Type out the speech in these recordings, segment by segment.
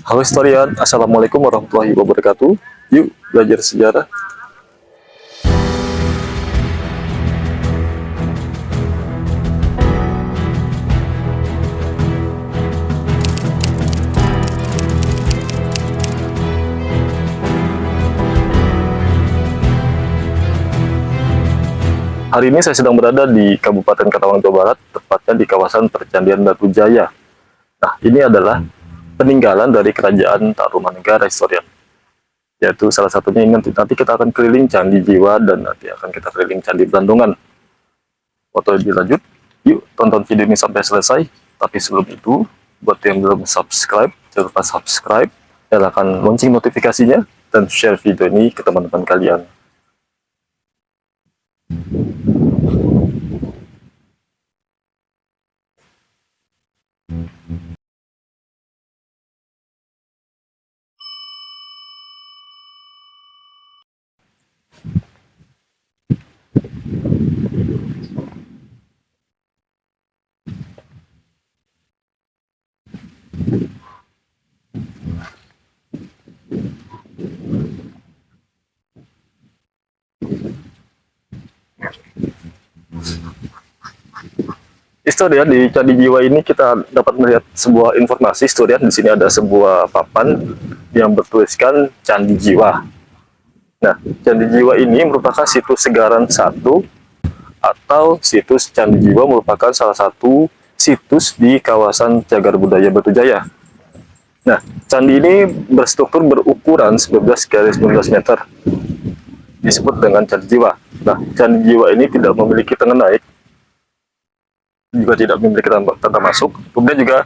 Halo historian, Assalamualaikum warahmatullahi wabarakatuh. Yuk belajar sejarah. Hari ini saya sedang berada di Kabupaten Karawang, Jawa Barat, tepatnya di kawasan Percandian Batu Jaya. Nah, ini adalah peninggalan dari Kerajaan Tarumanegara historian. Yaitu salah satunya nanti kita akan keliling Candi Jiwa dan nanti akan kita keliling Candi Blandongan. Foto lebih lanjut, yuk tonton video ini sampai selesai. Tapi sebelum itu, buat yang belum subscribe, jangan lupa subscribe, nyalakan lonceng notifikasinya, dan share video ini ke teman-teman kalian. Historian, di Candi Jiwa ini kita dapat melihat sebuah informasi historian. Di sini ada sebuah papan yang bertuliskan Candi Jiwa. Nah, Candi Jiwa ini merupakan situs Segaran satu atau situs Candi Jiwa merupakan salah satu situs di kawasan Cagar Budaya Batu Jaya. Nah, candi ini berstruktur berukuran 11 x 19 meter. Disebut dengan Candi Jiwa. Nah, Candi Jiwa ini tidak memiliki tangga naik, juga tidak memiliki tangga masuk. Kemudian juga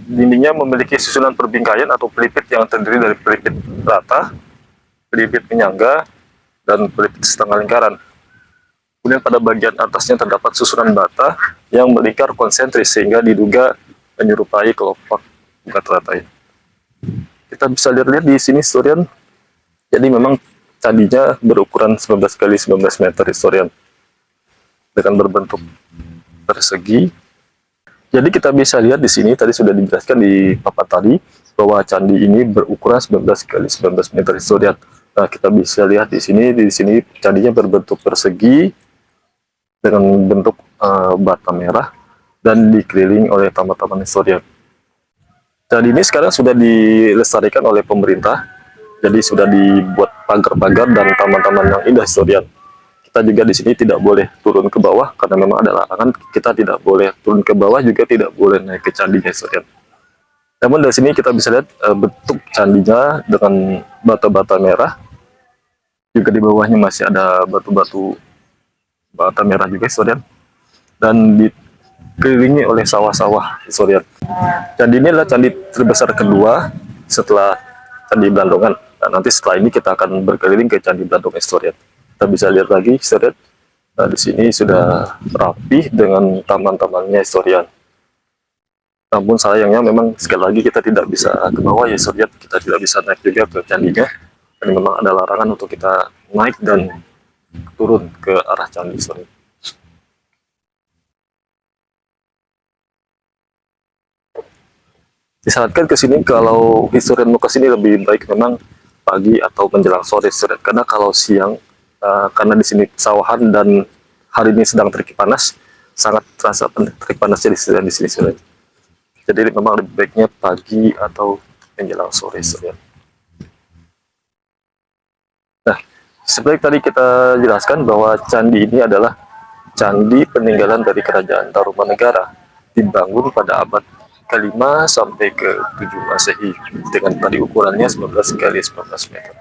dindingnya memiliki susunan perbingkaian atau pelipit yang terdiri dari pelipit rata, pelipit penyangga, dan pelipit setengah lingkaran. Kemudian pada bagian atasnya terdapat susunan bata yang melingkar konsentris sehingga diduga menyerupai kelopak batu rata ini. Kita bisa lihat di sini historian. Jadi memang candinya berukuran 19 x 19 meter historian dengan berbentuk persegi. Jadi kita bisa lihat di sini tadi sudah dijelaskan di papan tadi bahwa candi ini berukuran 19 x 19 meter historian. Nah, kita bisa lihat di sini candinya berbentuk persegi dengan bentuk bata merah dan dikelilingi oleh taman-taman historian. Candi ini sekarang sudah dilestarikan oleh pemerintah. Jadi sudah dibuat pagar-pagar dan taman-taman yang indah historian. Kita juga di sini tidak boleh turun ke bawah karena memang ada larangan. Kita tidak boleh turun ke bawah, juga tidak boleh naik ke candinya historian. Namun dari sini kita bisa lihat bentuk candinya dengan bata-bata merah. Juga di bawahnya masih ada batu-batu bata merah juga historian. Dan dikelilingi oleh sawah-sawah historian. Candi ini adalah candi terbesar kedua setelah Candi Blandongan. Nah, nanti setelah ini kita akan berkeliling ke Candi Blandongan historian. Kita bisa lihat lagi historian. Nah, di sini sudah rapi dengan taman-tamannya historian. Namun sayangnya memang sekali lagi kita tidak bisa ke bawah ya historian. Kita tidak bisa naik juga ke candinya. Dan memang ada larangan untuk kita naik dan turun ke arah candi historian. Disarankan ke sini kalau historian mau ke sini lebih baik memang pagi atau menjelang sore historian. Karena kalau siang karena di sini sawahan dan hari ini sedang terik panas, sangat terasa terik panasnya di sini historian. Jadi memang lebih baiknya pagi atau menjelang sore historian. Nah, seperti tadi kita jelaskan bahwa candi ini adalah candi peninggalan dari Kerajaan Tarumanegara, dibangun pada abad ke-5 sampai ke-7 Masehi dengan tadi ukurannya 19 x 19 meter.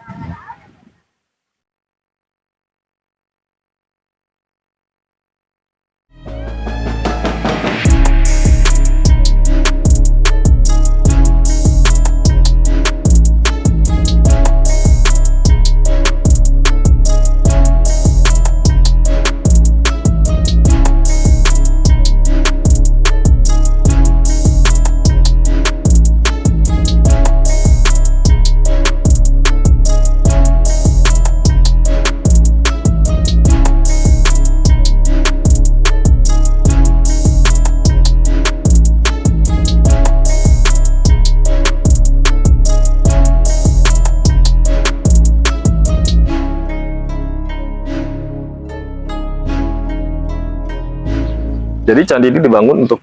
Jadi candi ini dibangun untuk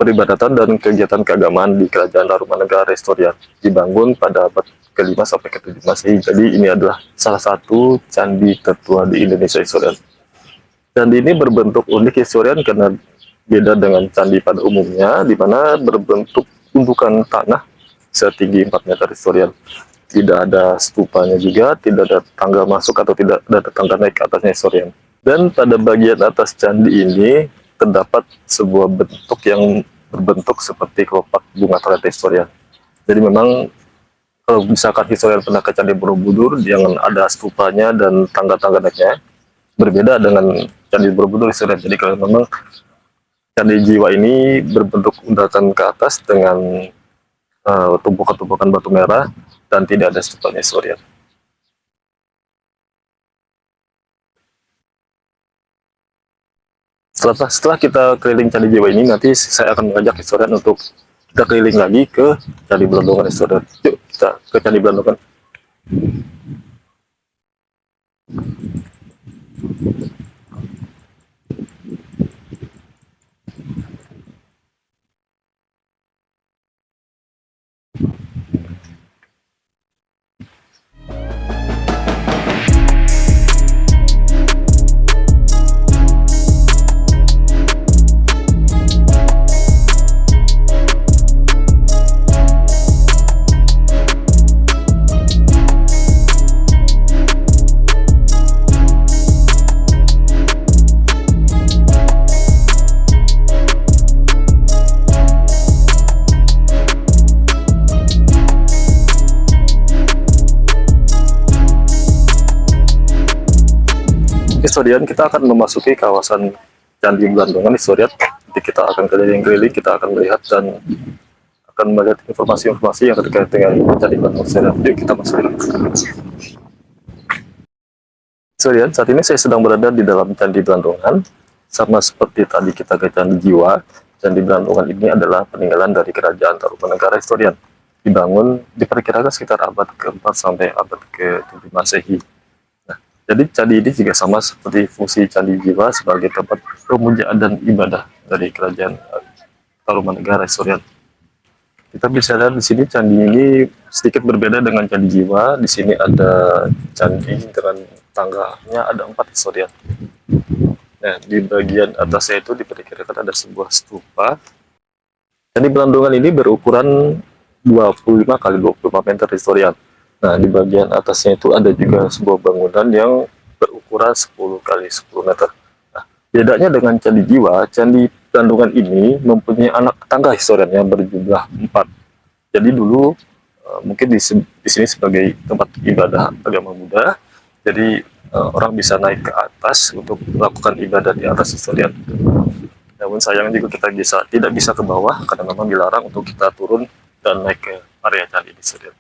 peribadatan dan kegiatan keagamaan di Kerajaan Tarumanegara Historian. Dibangun pada abad ke-5 sampai ke-7 Masehi. Jadi ini adalah salah satu candi tertua di Indonesia Historian. Candi ini berbentuk unik Historian karena beda dengan candi pada umumnya, di mana berbentuk gundukan tanah setinggi 4 meter Historian. Tidak ada stupanya juga, tidak ada tangga masuk atau tidak ada tangga naik ke atasnya Historian. Dan pada bagian atas candi ini terdapat sebuah bentuk yang berbentuk seperti kelopak bunga teratai Historian. Jadi memang kalau misalkan Historian pernah ke Candi Borobudur, jangan ada stupanya dan tangga-tangga naiknya, berbeda dengan Candi Borobudur Historian. Jadi kalau memang Candi Jiwa ini berbentuk undatan ke atas dengan tumpukan-tumpukan batu merah dan tidak ada stupanya Historian. Setelah kita keliling Candi Jiwa ini, nanti saya akan mengajak Historian untuk kita keliling lagi ke Candi Blandongan Historian. Yuk kita ke Candi Blandongan. Historian, kita akan memasuki kawasan Candi Blandongan Historian. Jadi kita akan keliling-keliling, kita akan melihat dan akan melihat informasi-informasi yang terkait dengan Candi Blandongan Historian. Yuk kita masuk. Historian, saat ini saya sedang berada di dalam Candi Blandongan. Sama seperti tadi kita ke Candi Jiwa, Candi Blandongan ini adalah peninggalan dari Kerajaan Tarumanegara Historian. Diperkirakan sekitar abad ke-4 sampai abad ke-7 Masehi. Jadi candi ini juga sama seperti fungsi Candi Jiwa sebagai tempat pemujaan dan ibadah dari Kerajaan Tarumanegara Historian. Kita bisa lihat di sini candi ini sedikit berbeda dengan Candi Jiwa. Di sini ada candi dengan tangganya ada 4 Historian. Nah, di bagian atasnya itu diperkirakan ada sebuah stupa. Candi Blandongan ini berukuran 25 kali 25 meter Historian. Nah, di bagian atasnya itu ada juga sebuah bangunan yang berukuran 10 kali 10 meter. Nah, bedanya dengan Candi Jiwa, Candi Blandongan ini mempunyai anak tangga Historian yang berjumlah 4. Jadi dulu mungkin di sini sebagai tempat ibadah agama Buddha, jadi orang bisa naik ke atas untuk melakukan ibadah di atas Historian. Namun sayang juga kita tidak bisa ke bawah karena memang dilarang untuk kita turun dan naik ke area candi Historian.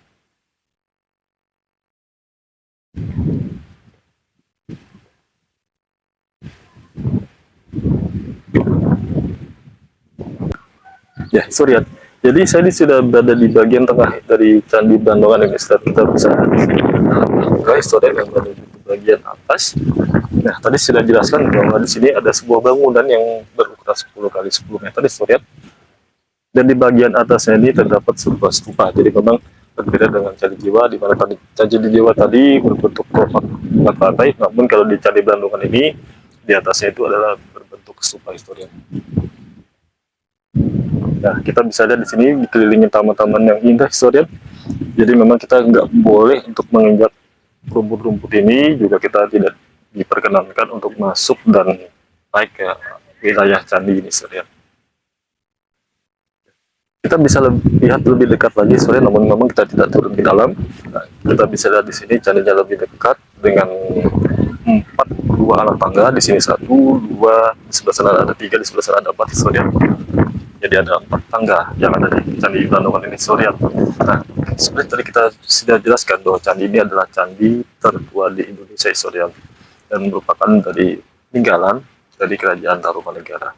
Ya, Historian. Jadi saya sudah berada di bagian tengah dari Candi Blandongan ini. Kita bisa lihat Historian yang berada di bagian atas. Nah, tadi sudah jelaskan bahwa di sini ada sebuah bangunan yang berukuran 10 kali 10 meter Historian. Dan di bagian atasnya ini terdapat sebuah stupa. Jadi memang berbeda dengan Candi Jiwa, di mana Candi Jiwa tadi berbentuk kelopak bunga teratai, namun kalau di Candi Blandongan ini di atasnya itu adalah berbentuk stupa Historian. Nah, kita bisa lihat di sini dikelilingi taman-taman yang indah Historian. Jadi memang kita nggak boleh untuk menginjak rumput-rumput ini, juga kita tidak diperkenankan untuk masuk dan naik ke wilayah candi ini Historian. Kita bisa lihat lebih dekat lagi Historian, namun memang kita tidak turun ke dalam. Nah, kita bisa lihat di sini candinya lebih dekat dengan 2 anak tangga. Di sini 1, 2, di sebelah sana ada 3, di sebelah sana ada 4 Historian. Jadi ada 4 tangga yang ada di Candi Blandongan ini Historian. Nah, seperti tadi kita sudah jelaskan bahwa candi ini adalah candi tertua di Indonesia Historian dan merupakan dari peninggalan dari Kerajaan Tarumanegara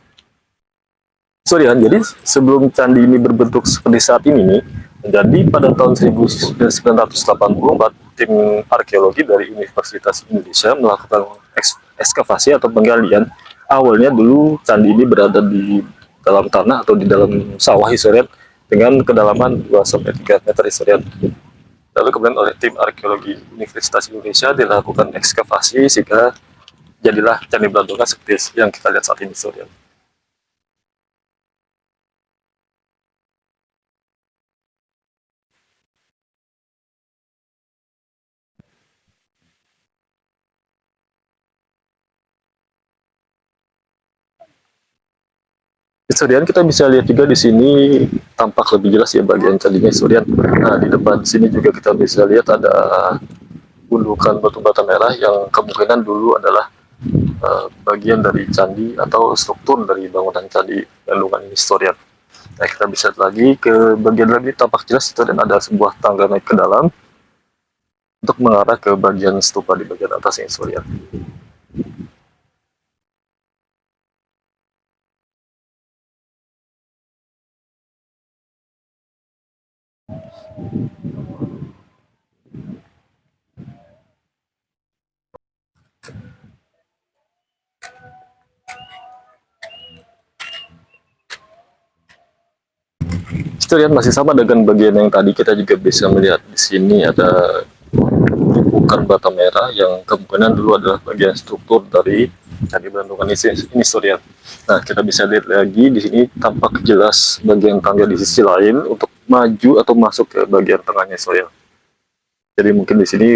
Historian. Jadi sebelum candi ini berbentuk seperti saat ini nih, jadi pada tahun 1984 tim arkeologi dari Universitas Indonesia melakukan ekskavasi atau penggalian awalnya dulu candi ini berada di dalam tanah atau di dalam sawah historian dengan kedalaman 2 sampai 3 meter historian. Lalu kemudian oleh tim arkeologi Universitas Indonesia dilakukan ekskavasi sehingga jadilah Candi Belandongan seperti yang kita lihat saat ini historian. Historian kita bisa lihat juga di sini tampak lebih jelas ya bagian candinya historian. Nah di depan sini juga kita bisa lihat ada gundukan batu bata merah yang kemungkinan dulu adalah bagian dari candi atau struktur dari bangunan candi Belandongan ini historian. Nah kita bisa lihat lagi ke bagian lagi tampak jelas historian ada sebuah tangga naik ke dalam untuk mengarah ke bagian stupa di bagian atasnya historian. Historian masih sama dengan bagian yang tadi, kita juga bisa melihat di sini ada bukan bata merah yang kemungkinan dulu adalah bagian struktur dari Candi Belandongan ini historian. Nah kita bisa lihat lagi di sini tampak jelas bagian tangga di sisi lain untuk maju atau masuk ke bagian tengahnya historian. Jadi mungkin di sini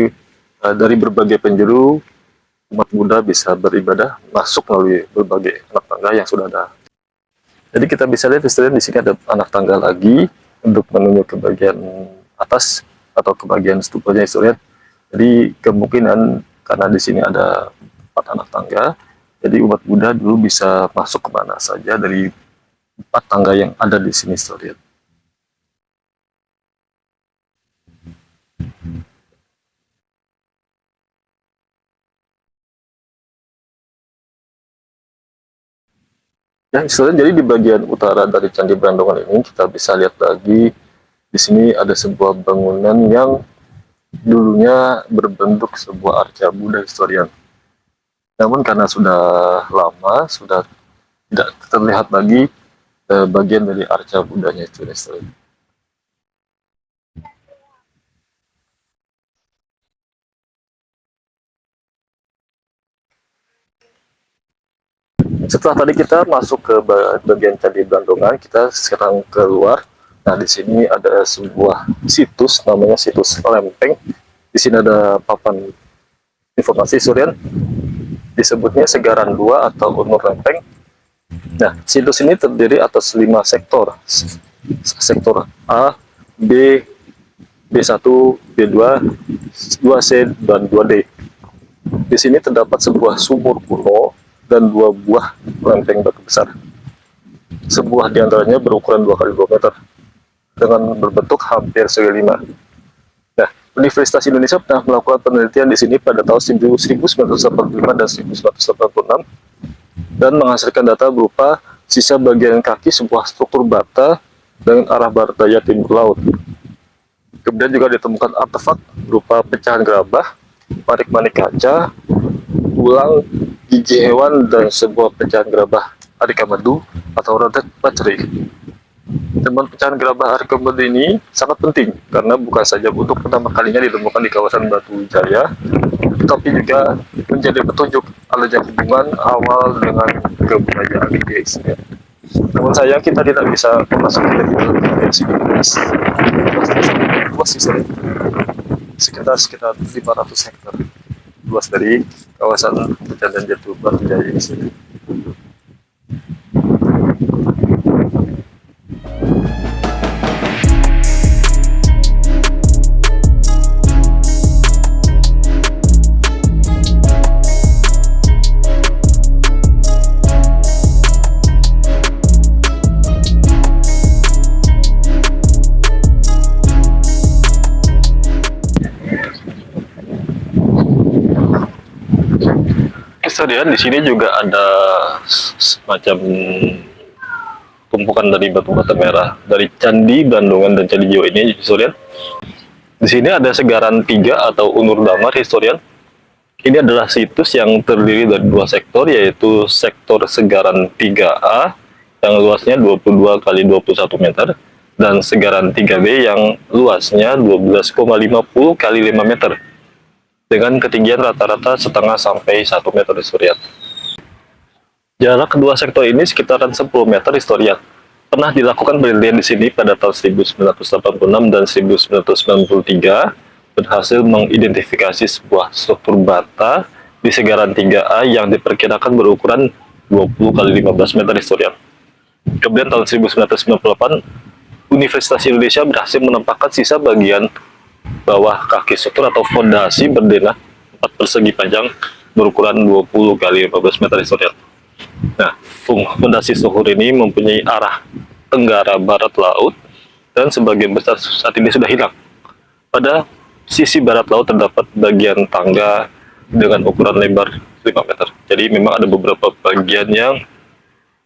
dari berbagai penjuru umat Buddha bisa beribadah masuk melalui berbagai anak tangga yang sudah ada. Jadi kita bisa lihat historian di sini ada anak tangga lagi untuk menuju ke bagian atas atau ke bagian stupanya historian. Jadi kemungkinan karena di sini ada 4 anak tangga, jadi umat Buddha dulu bisa masuk kemana saja dari 4 tangga yang ada di sini historian. Ya, istilahnya jadi di bagian utara dari Candi Belandongan ini kita bisa lihat lagi di sini ada sebuah bangunan yang dulunya berbentuk sebuah arca Buddha historian. Namun karena sudah lama, sudah tidak terlihat lagi bagian dari arca Buddhanya itu historian. Setelah tadi kita masuk ke bagian Candi Belandongan, kita sekarang keluar. Nah, di sini ada sebuah situs, namanya situs Lempeng. Di sini ada papan informasi historian, disebutnya Segaran 2 atau Unur Lempeng. Nah, situs ini terdiri atas 5 sektor. Sektor A, B, B1, B2, 2C, dan 2D. Di sini terdapat sebuah sumur kuno dan 2 buah lempeng batu besar. Sebuah diantaranya berukuran 2 kali 2 meter dengan berbentuk hampir segi 5. Nah, Universitas Indonesia pernah melakukan penelitian di sini pada tahun 1985 dan 1986 dan menghasilkan data berupa sisa bagian kaki sebuah struktur bata dengan arah barat daya timur laut. Kemudian juga ditemukan artefak berupa pecahan gerabah, manik-manik kaca, tulang, gigi hewan, dan sebuah pecahan gerabah Arikamadu atau rodet battery. Temuan pecahan gerabah Arikamadu ini sangat penting karena bukan saja untuk pertama kalinya ditemukan di kawasan Batu Jaya, tetapi juga menjadi petunjuk adanya hubungan awal dengan kebudayaan India. Namun sayang kita tidak bisa memasuki lebih dalam area sini. Luas sekitar 500 hektar luas dari kawasan Pecandan Jatuh Batu Jaya ini sendiri. Kemudian di sini juga ada semacam tumpukan dari batu bata merah dari Candi Belandongan dan Candi Jiwa ini, historian. Di sini ada Segaran 3 atau Unur Damar, historian. Ini adalah situs yang terdiri dari dua sektor, yaitu sektor Segaran 3A yang luasnya 22 kali 21 meter dan Segaran 3B yang luasnya 12,50 kali 5 meter dengan ketinggian rata-rata setengah sampai 1 meter historian. Jarak kedua sektor ini sekitaran 10 meter historian. Pernah dilakukan penelitian di sini pada tahun 1986 dan 1993, berhasil mengidentifikasi sebuah struktur bata di Segaran 3A yang diperkirakan berukuran 20 kali 15 meter historian. Kemudian tahun 1998, Universitas Indonesia berhasil menempatkan sisa bagian bawah kaki struktur atau fondasi berdenah 4 persegi panjang berukuran 20 kali 15 meter historian. Nah, fondasi struktur ini mempunyai arah tenggara barat laut dan sebagian besar saat ini sudah hilang. Pada sisi barat laut terdapat bagian tangga dengan ukuran lebar 5 meter. Jadi memang ada beberapa bagian yang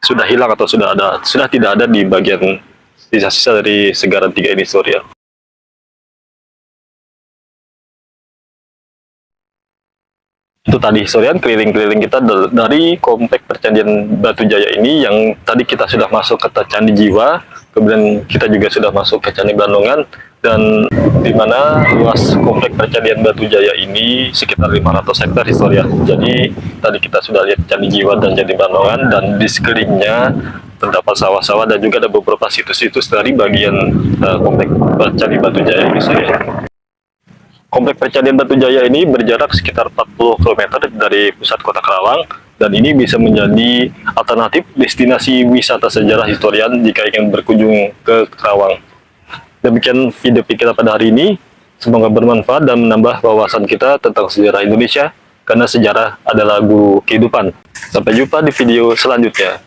sudah hilang atau sudah tidak ada di bagian sisa-sisa dari Segaran 3 ini, sorry ya. Itu tadi historian keliling-keliling kita dari komplek Percandingan Batu Jaya ini, yang tadi kita sudah masuk ke Candi Jiwa, kemudian kita juga sudah masuk ke Candi Bandongan, dan di mana luas komplek Percandingan Batu Jaya ini sekitar 500 hektar historian. Jadi tadi kita sudah lihat Candi Jiwa dan Candi Bandongan, dan di sekelilingnya terdapat sawah-sawah dan juga ada beberapa situs-situs dari bagian komplek Candi Batu Jaya ini historian. Komplek Percandingan Batu Jaya ini berjarak sekitar 40 km dari pusat kota Karawang, dan ini bisa menjadi alternatif destinasi wisata sejarah historian jika ingin berkunjung ke Karawang. Demikian video kita pada hari ini, semoga bermanfaat dan menambah wawasan kita tentang sejarah Indonesia, karena sejarah adalah guru kehidupan. Sampai jumpa di video selanjutnya.